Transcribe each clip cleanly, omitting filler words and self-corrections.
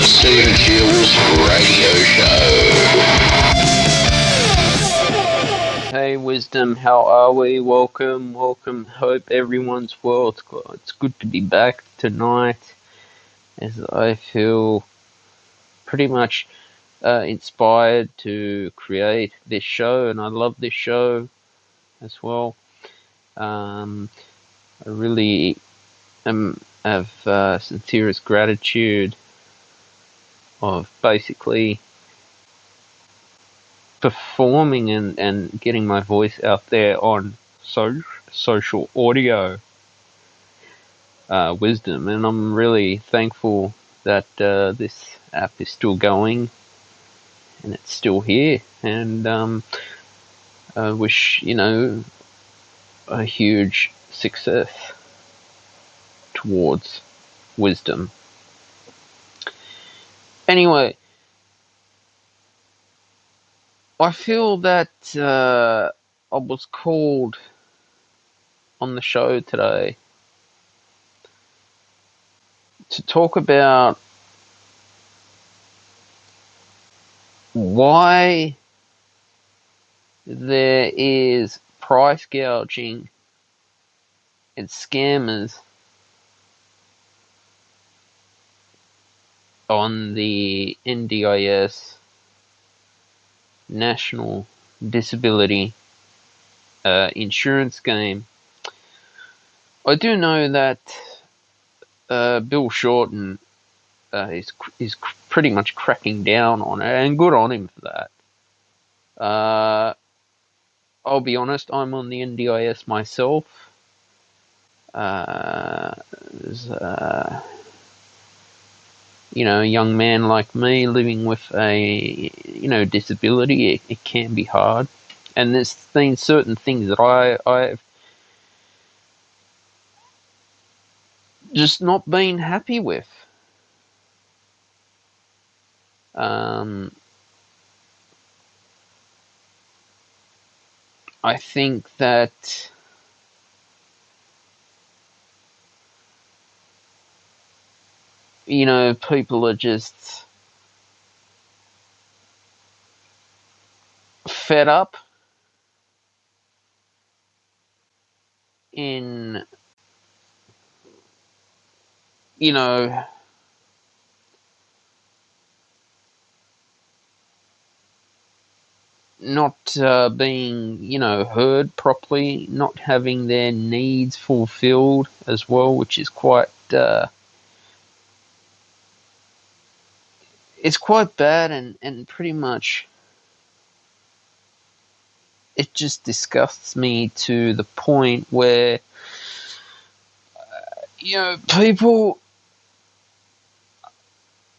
Stephen Jules Radio Show. Hey Wisdom, how are we? Welcome. Hope everyone's well. It's good to be back tonight, as I feel pretty much inspired to create this show, and I love this show as well. I really have sincerest gratitude of basically performing and getting my voice out there on social audio wisdom, and I'm really thankful that this app is still going and it's still here, and I wish a huge success towards wisdom. Anyway, I feel that I was called on the show today to talk about why there is price gouging and scammers on the NDIS National Disability Insurance Scheme. I do know that Bill Shorten is pretty much cracking down on it, and good on him for that. I'll be honest, I'm on the NDIS myself. There's a young man like me living with a disability. It can be hard, and there's been certain things that I've just not been happy with. I think that people are just fed up in not being heard properly, not having their needs fulfilled as well, which is quite it's quite bad, and pretty much it just disgusts me to the point where people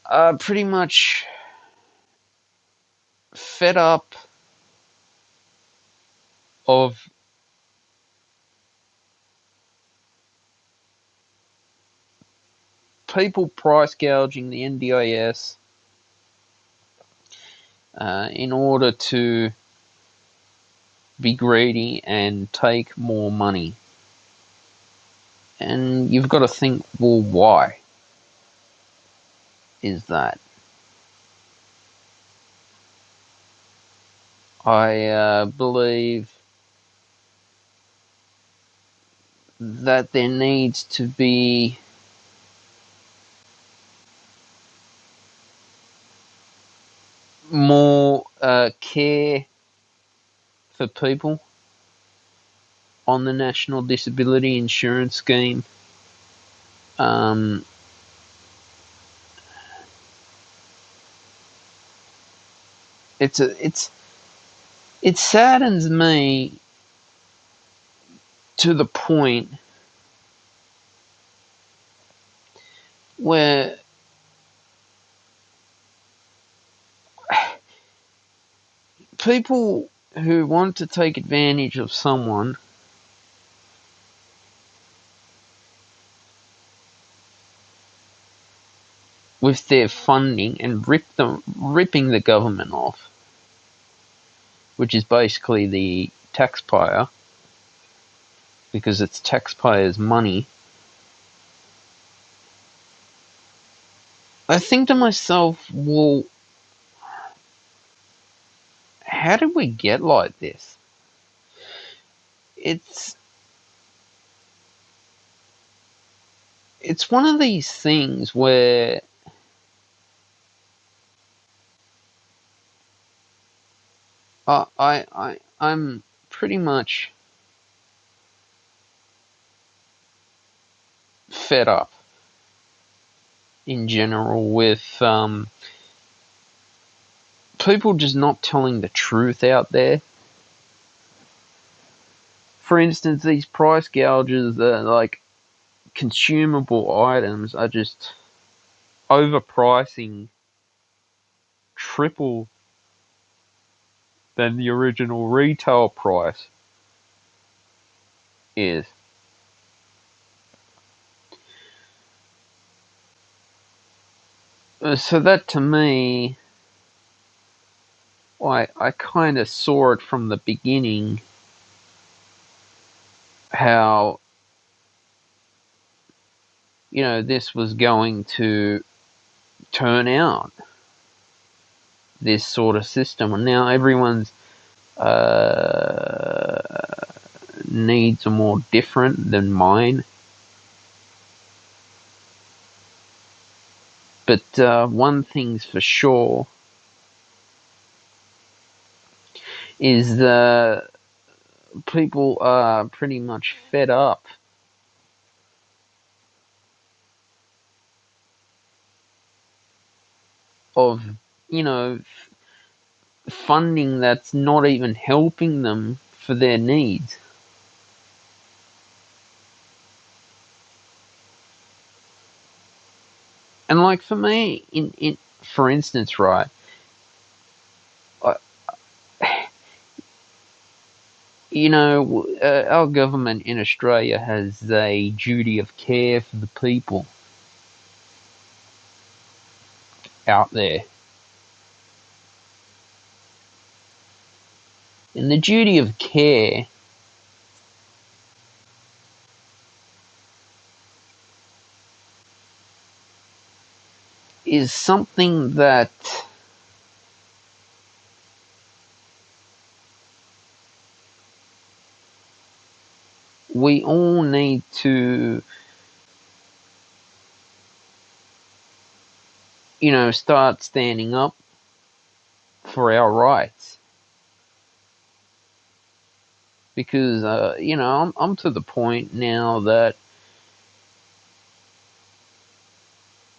are pretty much fed up of people price gouging the NDIS in order to be greedy and take more money. And you've got to think, well, why is that? I believe that there needs to be more care for people on the National Disability Insurance Scheme. It saddens me to the point where people who want to take advantage of someone with their funding and ripping the government off, which is basically the taxpayer, because it's taxpayers' money. I think to myself, well, how did we get like this? It's it's one of these things where I'm pretty much fed up in general with people just not telling the truth out there. For instance, these price gouges that like consumable items are just overpricing triple than the original retail price is. So that to me, I kind of saw it from the beginning how, this was going to turn out, this sort of system. And now everyone's needs are more different than mine. But one thing's for sure is that people are pretty much fed up of, funding that's not even helping them for their needs. And like for me, in for instance, right, I, our government in Australia has a duty of care for the people out there. And the duty of care is something that we all need to, start standing up for our rights. Because, I'm to the point now that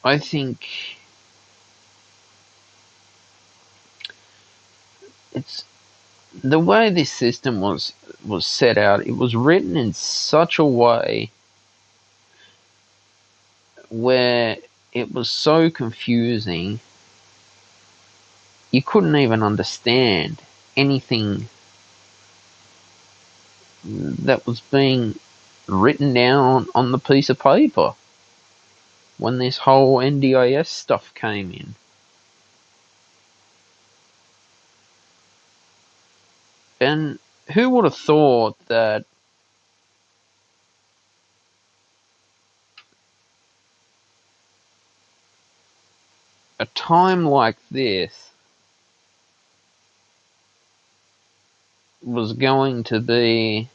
I think it's the way this system was set out. It was written in such a way where it was so confusing you couldn't even understand anything that was being written down on the piece of paper when this whole NDIS stuff came in. And who would have thought that a time like this was going to be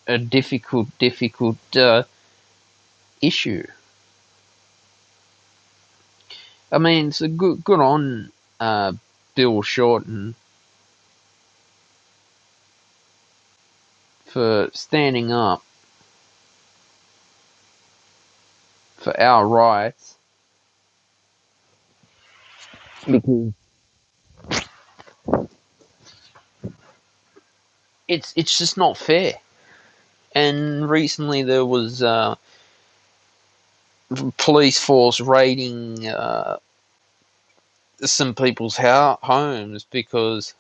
a difficult issue. I mean, it's a good on Bill Shorten for standing up for our rights, because it's just not fair. And recently there was police force raiding some people's homes because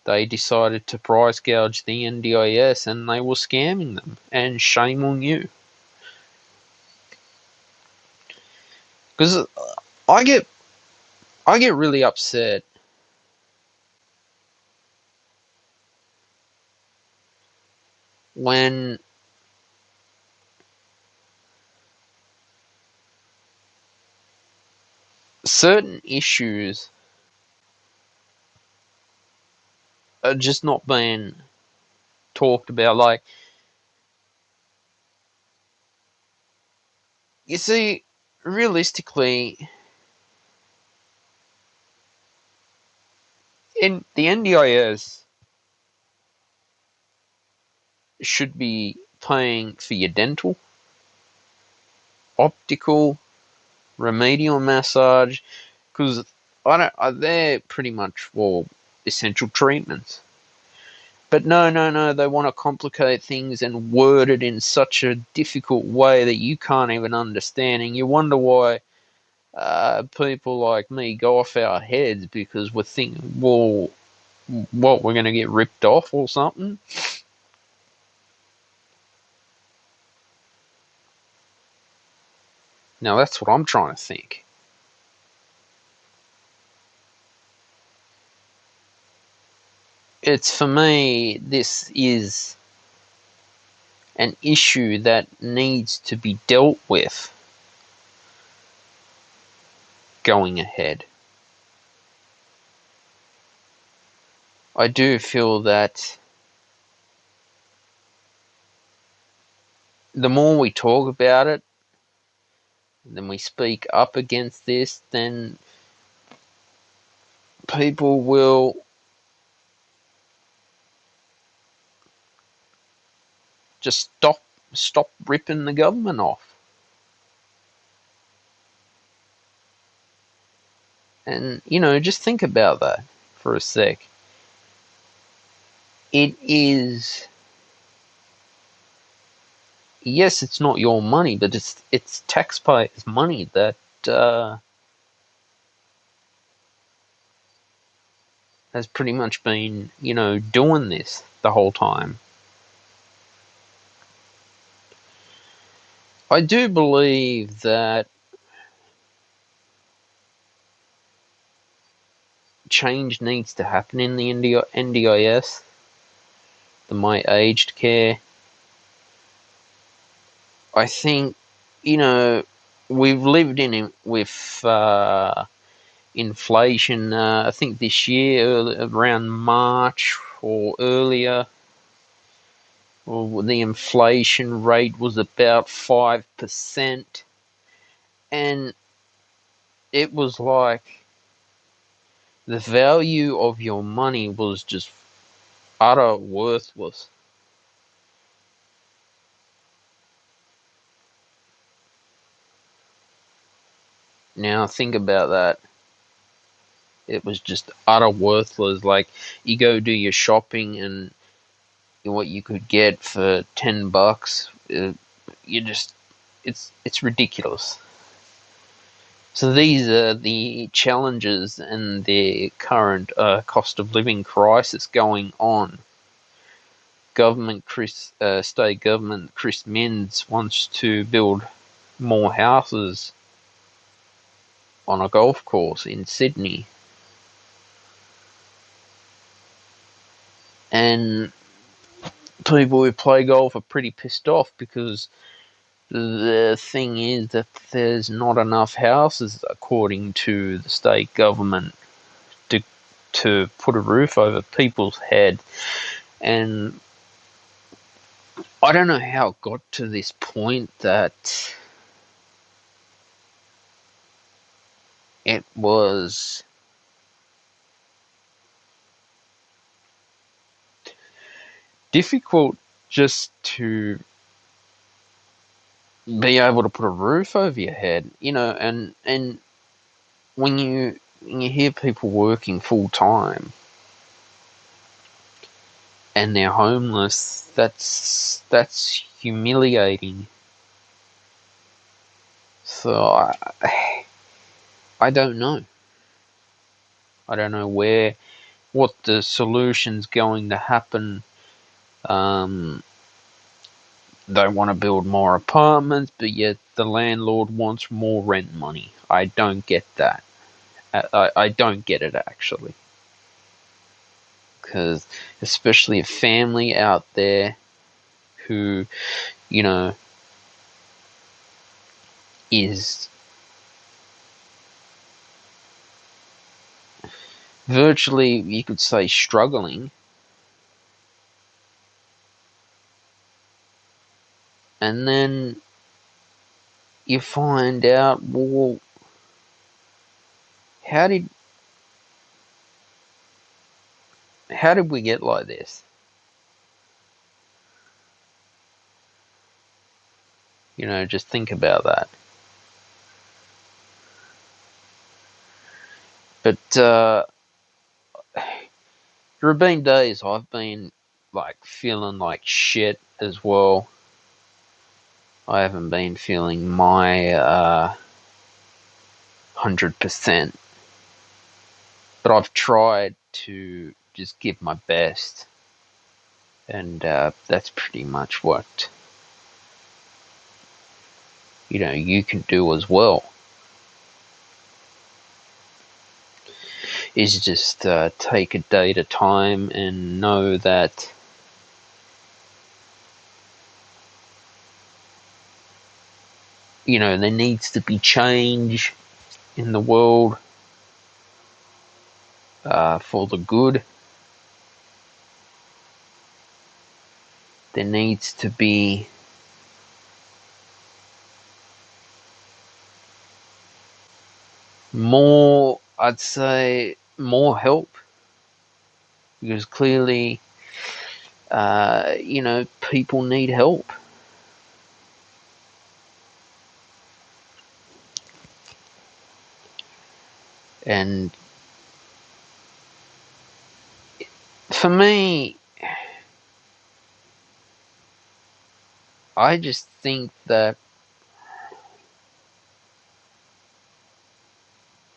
they decided to price gouge the NDIS and they were scamming them. And shame on you. Because I get really upset when certain issues are just not being talked about. Like, you see, realistically, in the NDIS should be paying for your dental, optical, remedial massage, because they're pretty much essential treatments. But no, they want to complicate things and word it in such a difficult way that you can't even understand, and you wonder why people like me go off our heads because we're thinking, well, what, we're going to get ripped off or something? Now that's what I'm trying to think. It's, for me, this is an issue that needs to be dealt with going ahead. I do feel that the more we talk about it, then we speak up against this, then people will just stop ripping the government off. And, just think about that for a sec. It is, yes, it's not your money, but it's taxpayers' money that has pretty much been, doing this the whole time. I do believe that change needs to happen in the NDIS, the My Aged Care. I think, we've lived in it with inflation. I think this year, around March or earlier, the inflation rate was about 5%. And it was like the value of your money was just utter worthless. Now think about that. It was just utter worthless. Like, you go do your shopping and what you could get for $10, you just, it's ridiculous. So these are the challenges and the current cost of living crisis going on. State government Chris Minns wants to build more houses on a golf course in Sydney, and people who play golf are pretty pissed off because the thing is that there's not enough houses, according to the state government, to put a roof over people's head. And I don't know how it got to this point that it was difficult just to be able to put a roof over your head, and when you hear people working full time and they're homeless, that's humiliating. So I don't know. I don't know what the solution's going to happen. They want to build more apartments, but yet the landlord wants more rent money. I don't get that. I don't get it, actually. Because especially a family out there who, you know, is virtually, you could say, struggling. And then you find out, well, how did we get like this? Just think about that. But there have been days I've been like feeling like shit as well. I haven't been feeling my 100%, but I've tried to just give my best, and that's pretty much what you can do as well. Is just take a day at a time and know that there needs to be change in the world for the good. There needs to be more, I'd say, more help, because clearly, people need help. And for me, I just think that,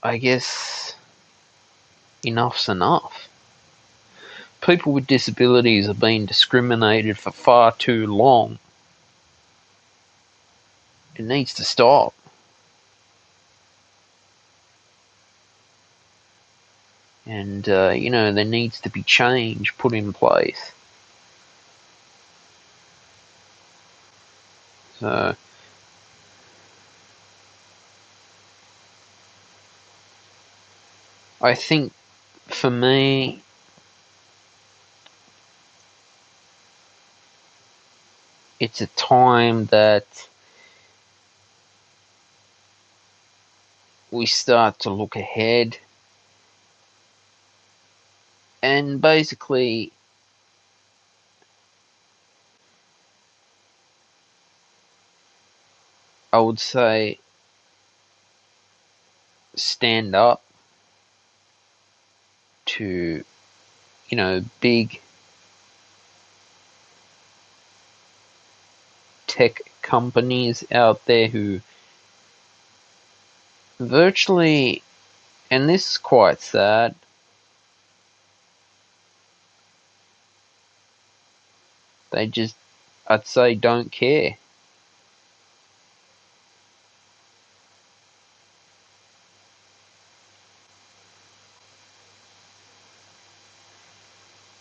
I guess, enough's enough. People with disabilities have been discriminated for far too long. It needs to stop. And, there needs to be change put in place. So, I think for me, it's a time that we start to look ahead and basically I would say stand up to big tech companies out there who virtually, and this is quite sad, they just, I'd say, don't care.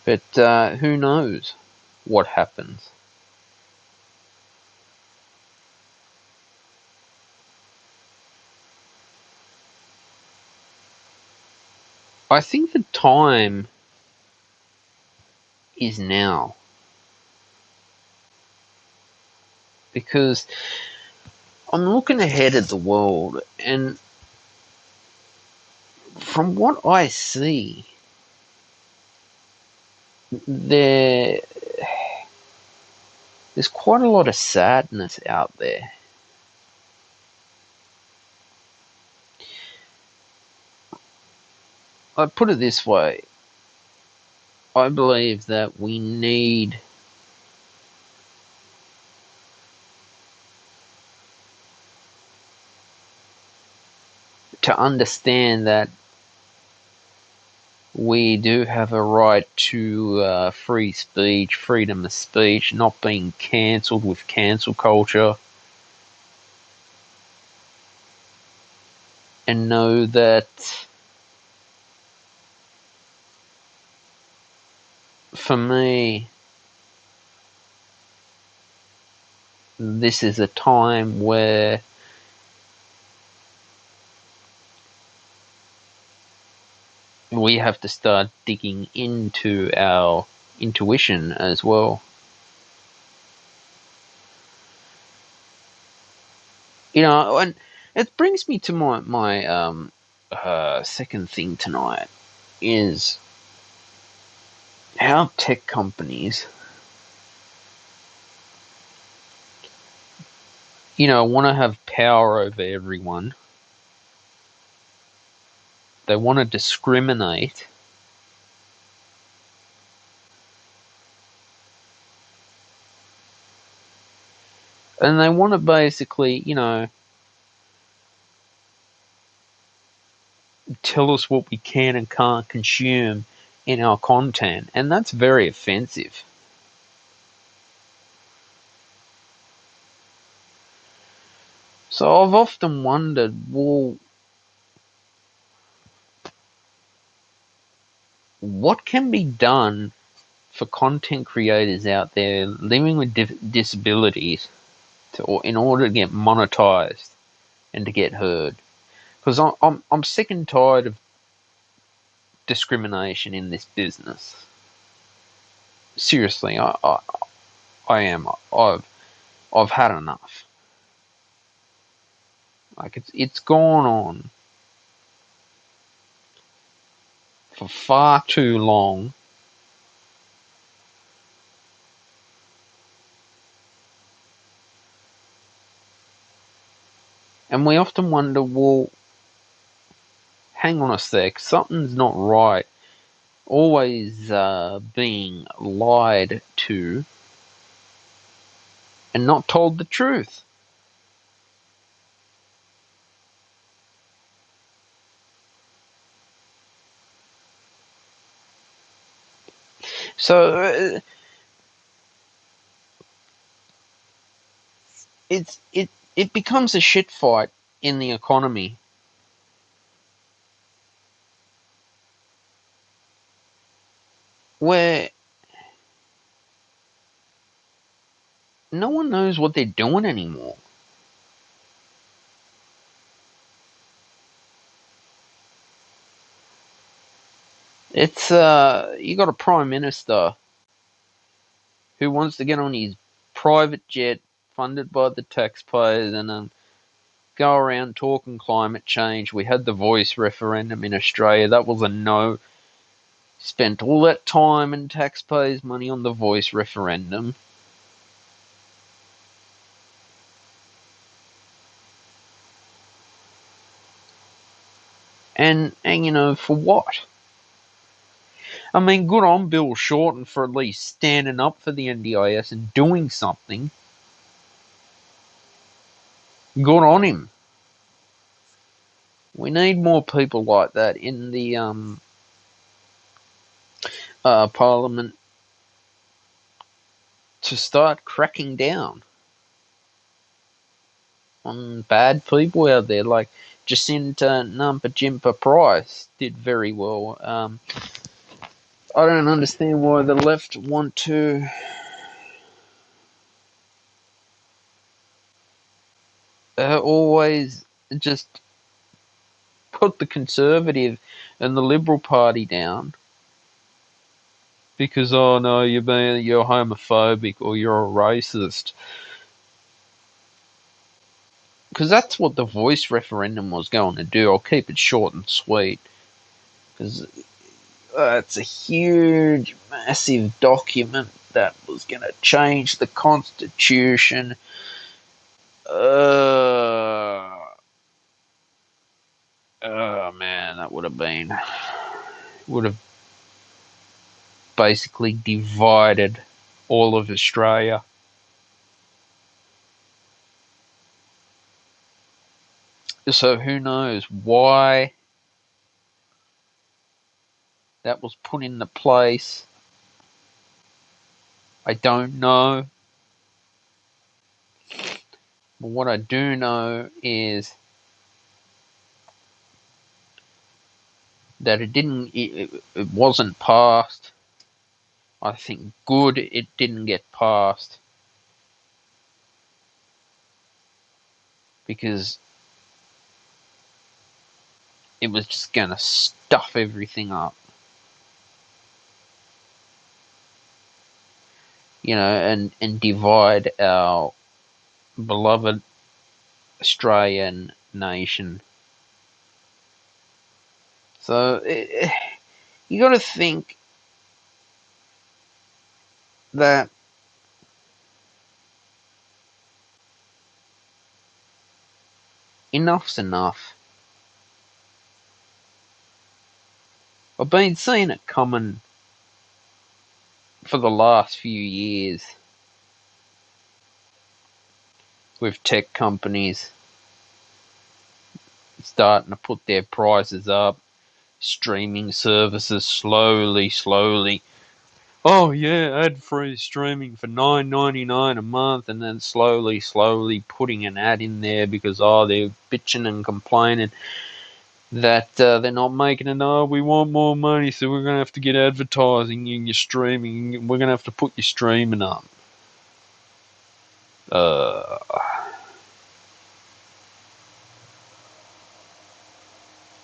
But who knows what happens? I think the time is now, because I'm looking ahead at the world, and from what I see, there's quite a lot of sadness out there. I put it this way, I believe that we need to understand that we do have a right to free speech, freedom of speech, not being cancelled with cancel culture, and know that for me, this is a time where we have to start digging into our intuition as well. And it brings me to my second thing tonight is how tech companies, want to have power over everyone. They want to discriminate. And they want to basically, tell us what we can and can't consume in our content. And that's very offensive. So I've often wondered, well, what can be done for content creators out there living with disabilities in order to get monetized and to get heard? Because I'm sick and tired of discrimination in this business. Seriously, I am. I've had enough. Like it's gone on for far too long. And we often wonder, well, hang on a sec, something's not right. Always being lied to and not told the truth. So it becomes a shit fight in the economy, where no one knows what they're doing anymore. It's you got a prime minister who wants to get on his private jet funded by the taxpayers and go around talking climate change. We had the voice referendum in Australia. That was a no. Spent all that time and taxpayers' money on the voice referendum. And for what? I mean, good on Bill Shorten for at least standing up for the NDIS and doing something. Good on him. We need more people like that in the Parliament to start cracking down on bad people out there. Like Jacinta Nampajimpa Price did very well. I don't understand why the left want to always just put the Conservative and the Liberal Party down because, oh no, you're homophobic or you're a racist. Because that's what the voice referendum was going to do. I'll keep it short and sweet because it's a huge, massive document that was going to change the Constitution. Oh man, that would have basically divided all of Australia. So who knows why that was put into place? I don't know. But what I do know is that it wasn't passed. I think good it didn't get passed because it was just going to stuff everything up. And divide our beloved Australian nation. So you got to think that enough's enough. I've been seeing it coming for the last few years with tech companies starting to put their prices up, streaming services slowly. Oh yeah, ad-free streaming for $9.99 a month, and then slowly putting an ad in there because they're bitching and complaining that they're not making enough. We want more money, so we're gonna have to get advertising in your streaming. We're gonna have to put your streaming up. Uh,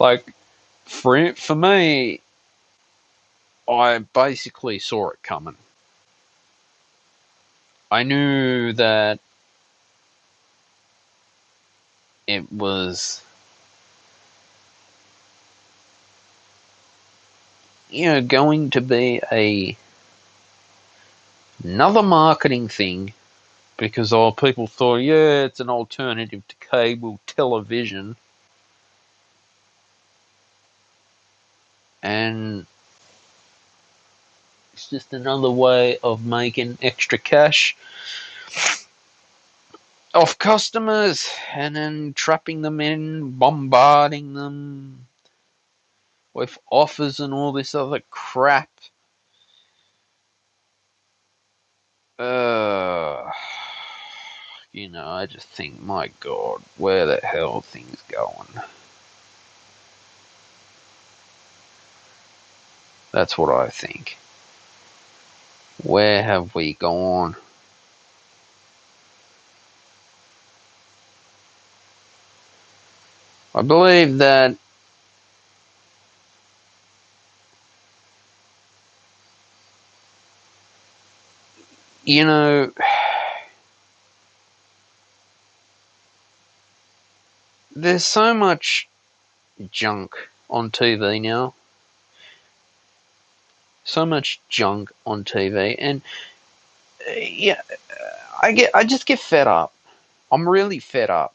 like for me, I basically saw it coming. I knew that it was, going to be another marketing thing because all people thought, yeah, it's an alternative to cable television, and it's just another way of making extra cash off customers and then trapping them in, bombarding them with offers and all this other crap. Uh, I just think, my God, where the hell are things going? That's what I think. Where have we gone? I believe that, you know, there's so much junk on TV now. So much junk on TV, and yeah, I just get fed up. I'm really fed up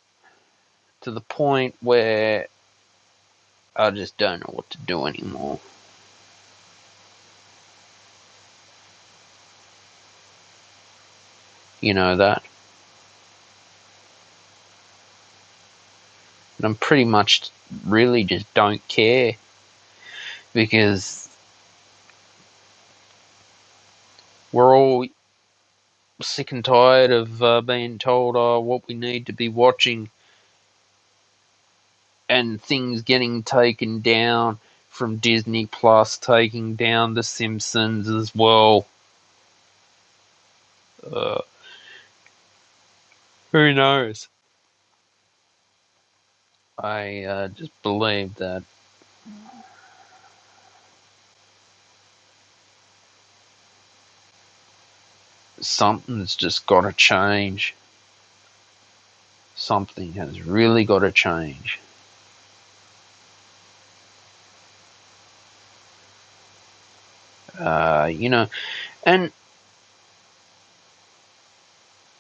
to the point where I just don't know what to do anymore. You know that? And I'm pretty much really just don't care because we're all sick and tired of being told what we need to be watching and things getting taken down from Disney Plus, taking down The Simpsons as well. Uh, who knows? I just believe that something's just got to change. Something has really got to change. And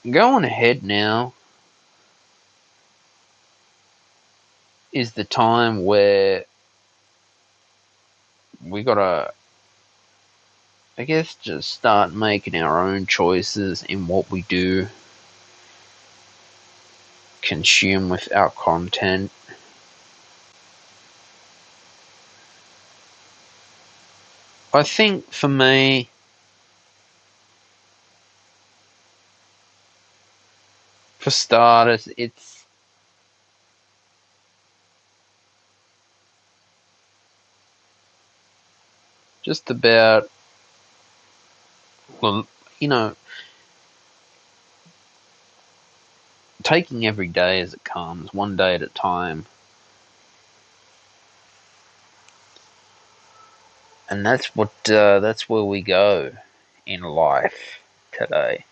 going ahead now is the time where we got to, I guess, just start making our own choices in what we do consume with our content. I think for me, for starters, it's just about, well, you know, taking every day as it comes, one day at a time. And that's where we go in life today.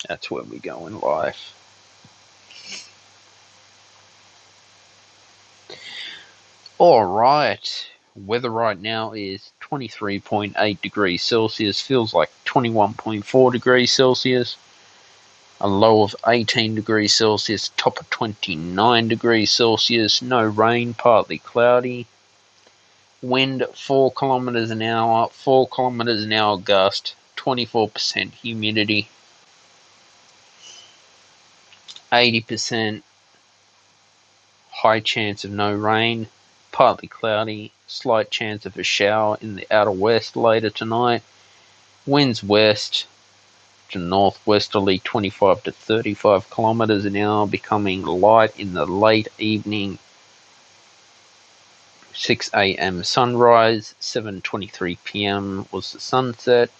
That's where we go in life. Alright, weather right now is 23.8 degrees Celsius, feels like 21.4 degrees Celsius, a low of 18 degrees Celsius, top of 29 degrees Celsius, no rain, partly cloudy, wind 4 kilometers an hour, 4 kilometers an hour gust, 24% humidity, 80% high chance of no rain, partly cloudy, slight chance of a shower in the outer west later tonight. Winds west to northwesterly 25 to 35 kilometers an hour, becoming light in the late evening. 6 a.m. sunrise, 7:23 p.m. was the sunset.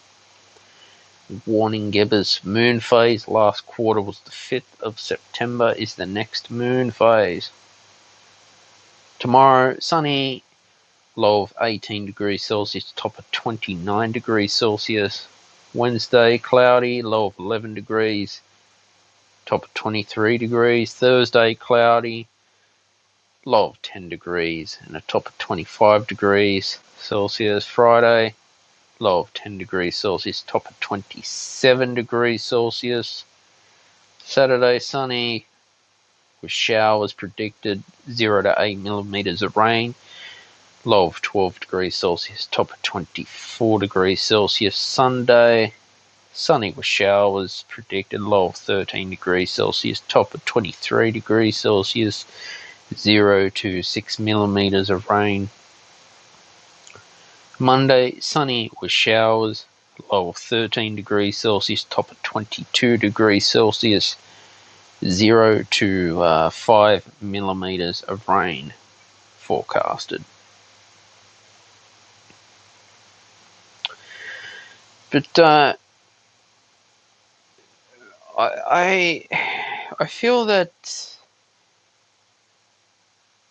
Warning Gebber's moon phase, last quarter was the 5th of September, is the next moon phase. Tomorrow, sunny, low of 18 degrees Celsius, top of 29 degrees Celsius. Wednesday, cloudy, low of 11 degrees, top of 23 degrees. Thursday, cloudy, low of 10 degrees and a top of 25 degrees Celsius. Friday, low of 10 degrees Celsius, top of 27 degrees Celsius. Saturday, sunny, with showers predicted, 0 to 8 millimeters of rain. Low of 12 degrees Celsius, top of 24 degrees Celsius. Sunday, sunny with showers predicted, low of 13 degrees Celsius, top of 23 degrees Celsius, 0 to 6 millimeters of rain. Monday, sunny with showers, low of 13 degrees Celsius, top of 22 degrees Celsius, 0 to 5 millimeters of rain forecasted. But I feel that,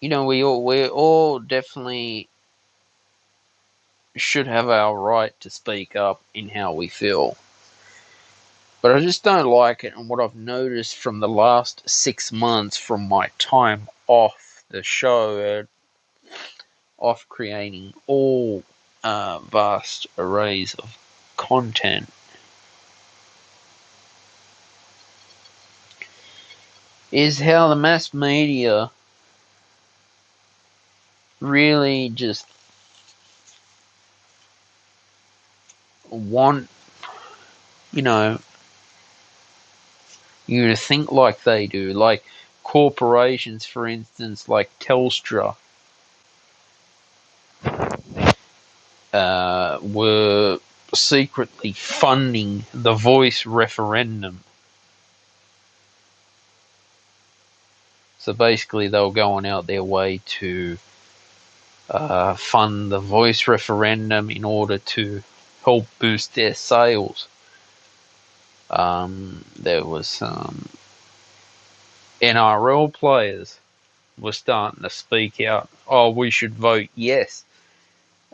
we all definitely should have our right to speak up in how we feel. But I just don't like it, and what I've noticed from the last 6 months from my time off the show, off creating all vast arrays of content, is how the mass media really just want, you to think like they do. Like corporations, for instance, like Telstra, were secretly funding the voice referendum. So basically, they were going out their way to fund the voice referendum in order to help boost their sales. There was some NRL players were starting to speak out. Oh, we should vote yes,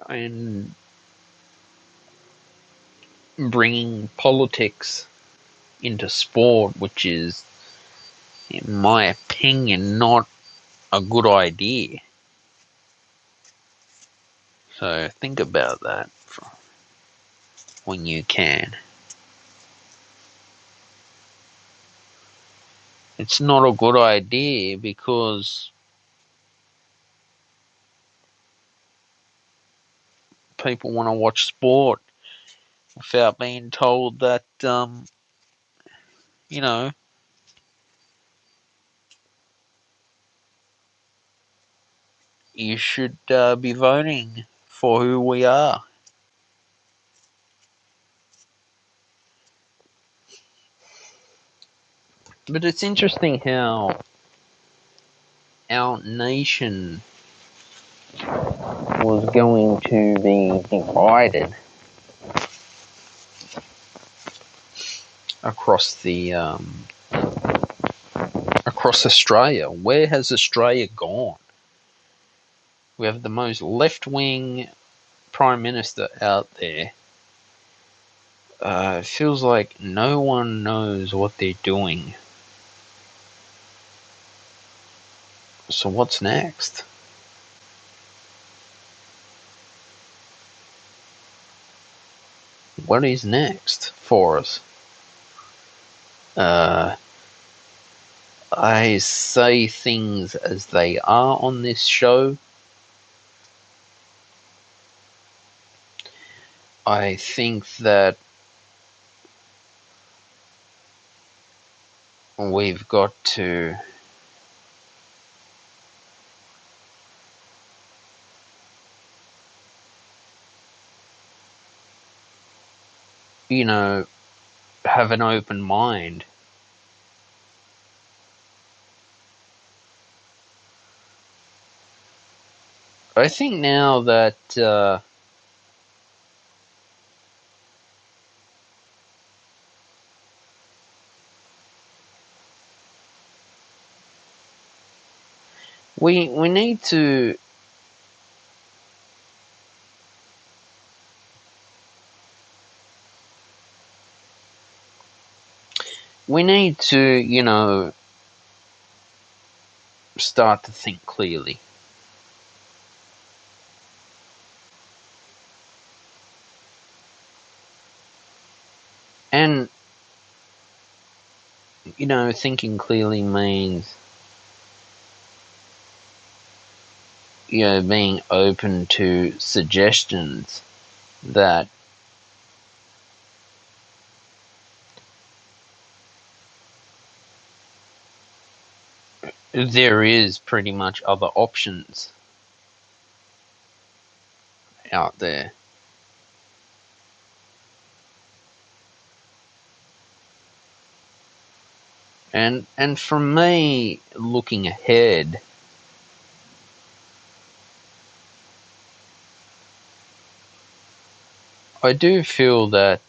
and bringing politics into sport, which is, in my opinion, not a good idea. So think about that when you can. It's not a good idea because people want to watch sport without being told that, you know, you should be voting for who we are. But it's interesting how our nation was going to be divided across the across Australia. Where has Australia gone? We have the most left-wing prime minister out there. It feels like no one knows what they're doing. So what's next? What is next for us? I say things as they are on this show. I think that we've got to have an open mind. I think now that we need to start to think clearly. And thinking clearly means being open to suggestions that there is pretty much other options out there. And for me, looking ahead, I do feel that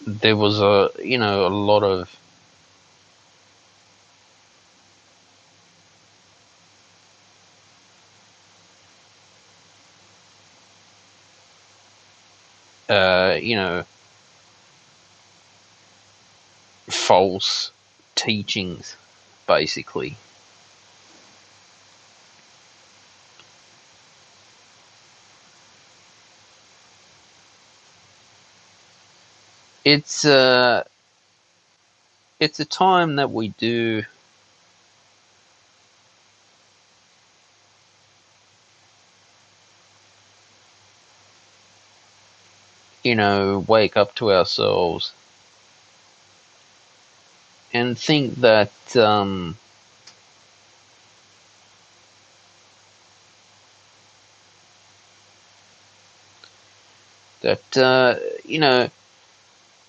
there was a lot of you know false teachings, basically. It's it's a time that we do wake up to ourselves and think that that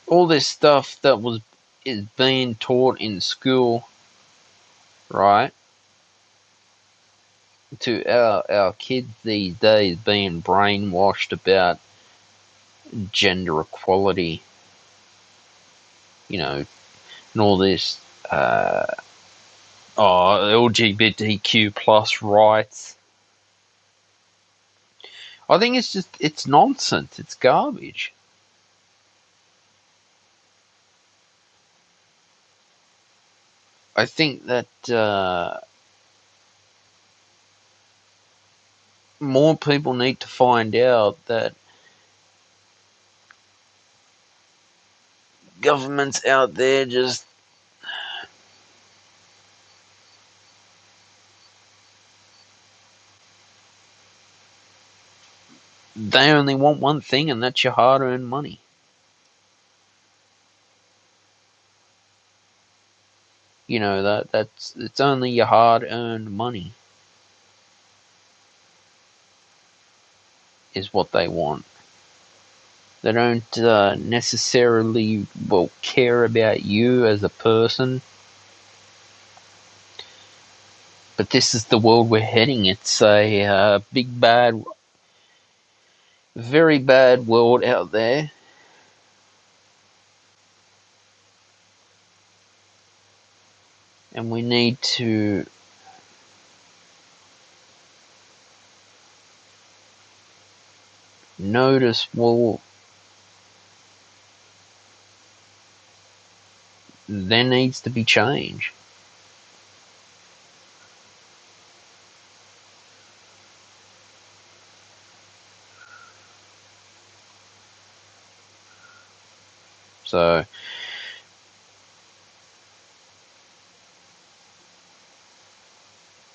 all this stuff that is being taught in school, right, to our kids these days, being brainwashed about gender equality, and all this LGBTQ plus rights. I think it's nonsense. It's garbage. I think that more people need to find out that governments out there just they only want one thing, and that's your hard-earned money. That's it's only your hard-earned money is what they want. They don't necessarily care about you as a person. But this is the world we're heading. It's a big bad, very bad world out there. And we need to notice, well, there needs to be change. So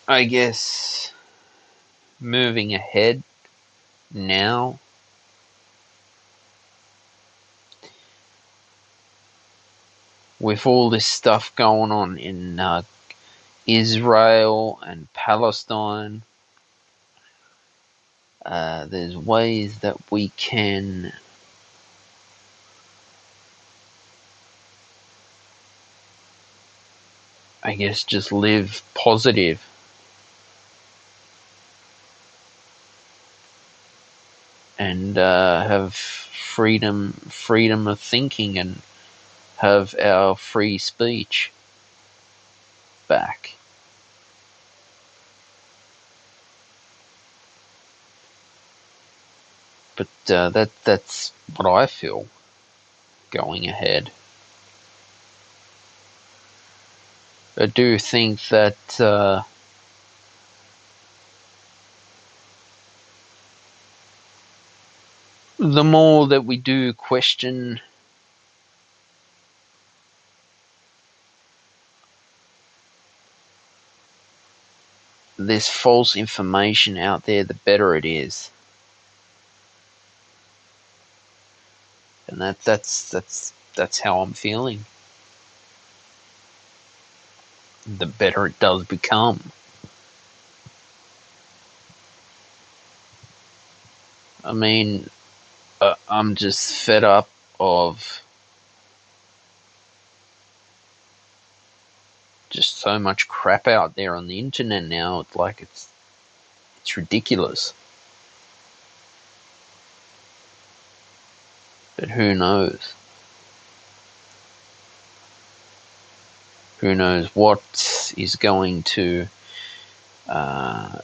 I guess moving ahead now, with all this stuff going on in Israel and Palestine, there's ways that we can, I guess, just live positive and have freedom of thinking, and have our free speech back. But that's what I feel going ahead. I do think that the more that we do question this false information out there, the better it is. And that's how I'm feeling. The better it does become. I mean, I'm just fed up of just so much crap out there on the internet now. It's like it's ridiculous. But who knows? Who knows what is going to uh,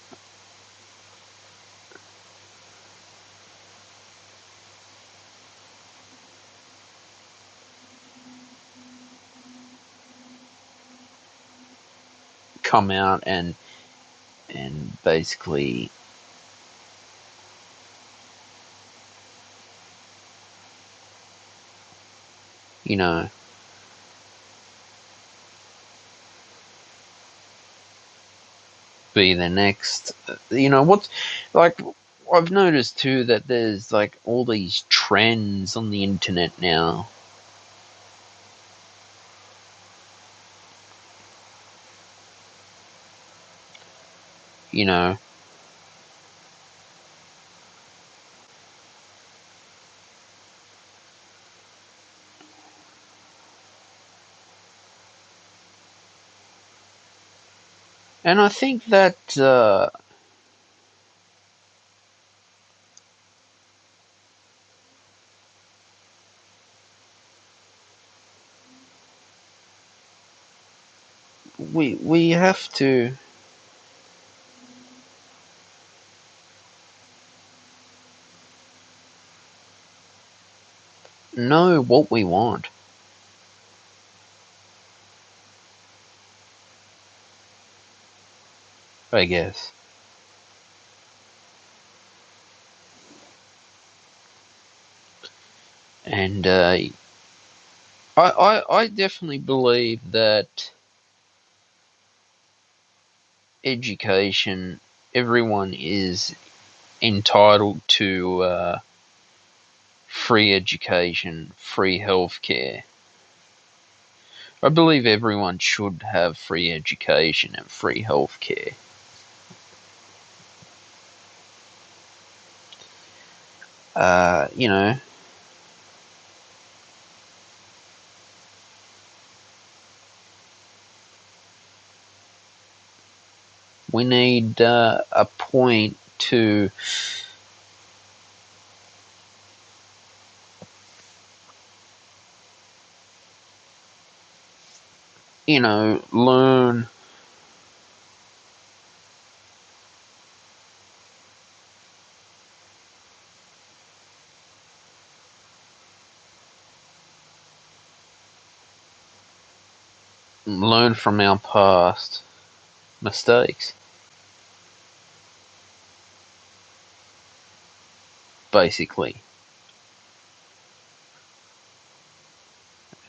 come out and basically, you know, be the next. What's like. I've noticed too that there's like all these trends on the internet now. You know, and I think that we have to know what we want. I guess. And I definitely believe that education, everyone is entitled to free education, free healthcare. I believe everyone should have free education and free healthcare. You know, we need a point to learn from our past mistakes, basically.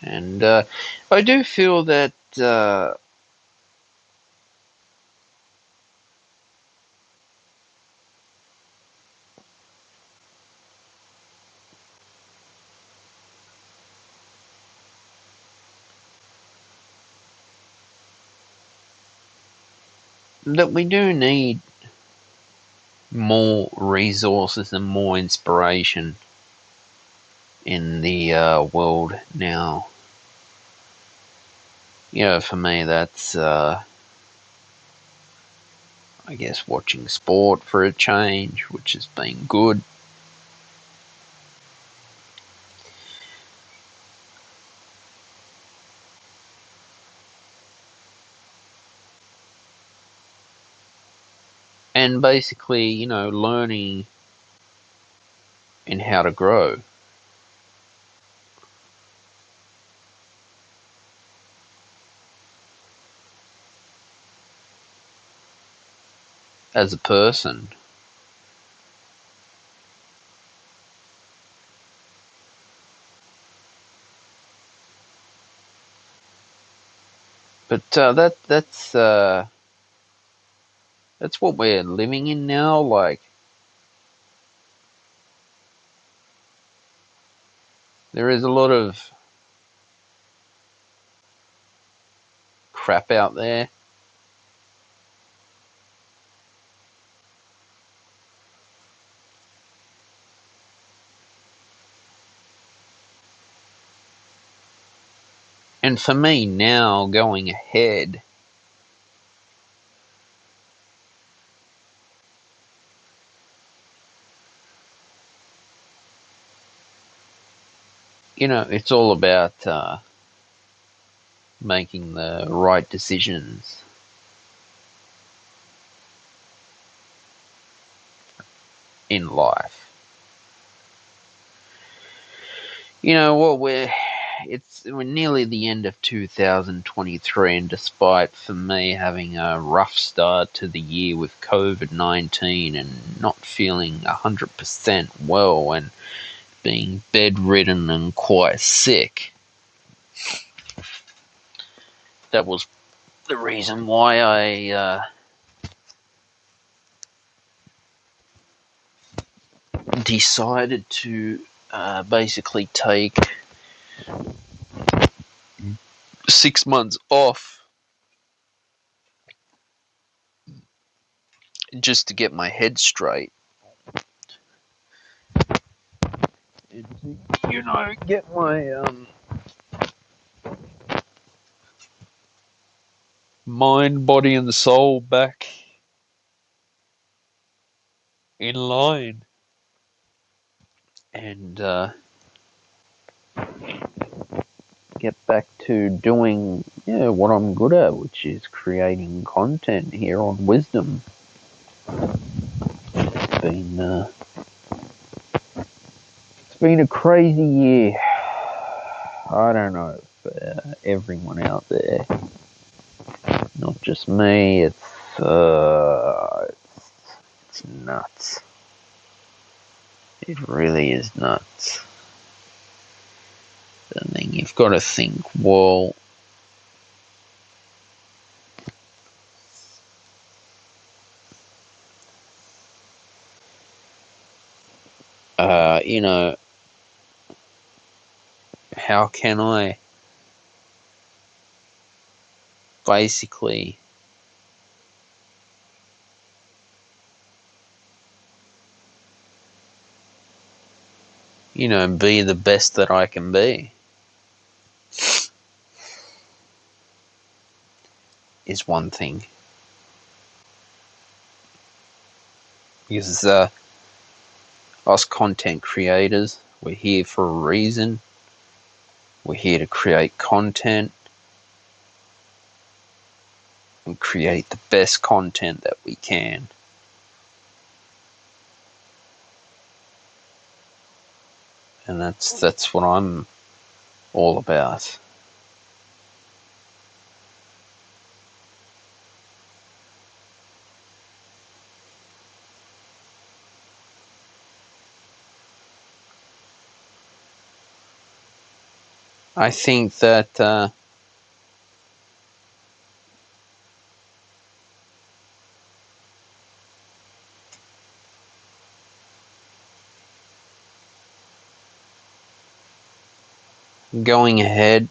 And I do feel that we do need more resources and more inspiration in the world now. For me, that's I guess watching sport for a change, which has been good. And basically, learning in how to grow as a person. But that's what we're living in now. Like, there is a lot of crap out there. And for me now, going ahead, it's all about making the right decisions in life. We're nearly the end of 2023, and despite for me having a rough start to the year with COVID-19 and not feeling 100% well and being bedridden and quite sick, that was the reason why I decided to basically take 6 months off just to get my head straight and to, get my mind, body, and the soul back in line, and get back to doing what I'm good at, which is creating content here on Wisdom. It's been a crazy year. I don't know for everyone out there, not just me. It's nuts. It really is nuts. And then you've got to think, well, how can I basically be the best that I can be, is one thing. Because us content creators, we're here for a reason. We're here to create content. and create the best content that we can. And that's what I'm all about. I think that going ahead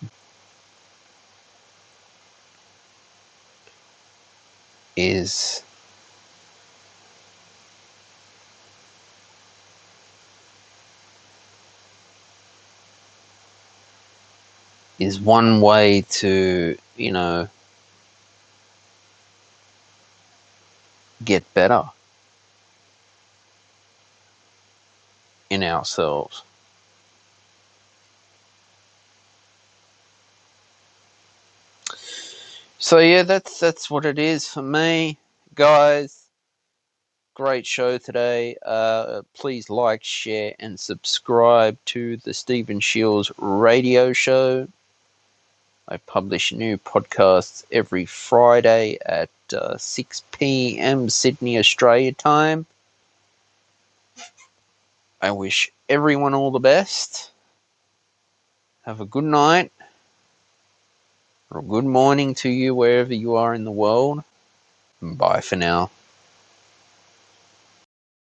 is one way to, get better in ourselves. So yeah, that's what it is for me, guys. Great show today. Please like, share, and subscribe to the Stephen Shields radio show. I publish new podcasts every Friday at 6 p.m. Sydney, Australia time. I wish everyone all the best. Have a good night or a good morning to you wherever you are in the world. Bye for now.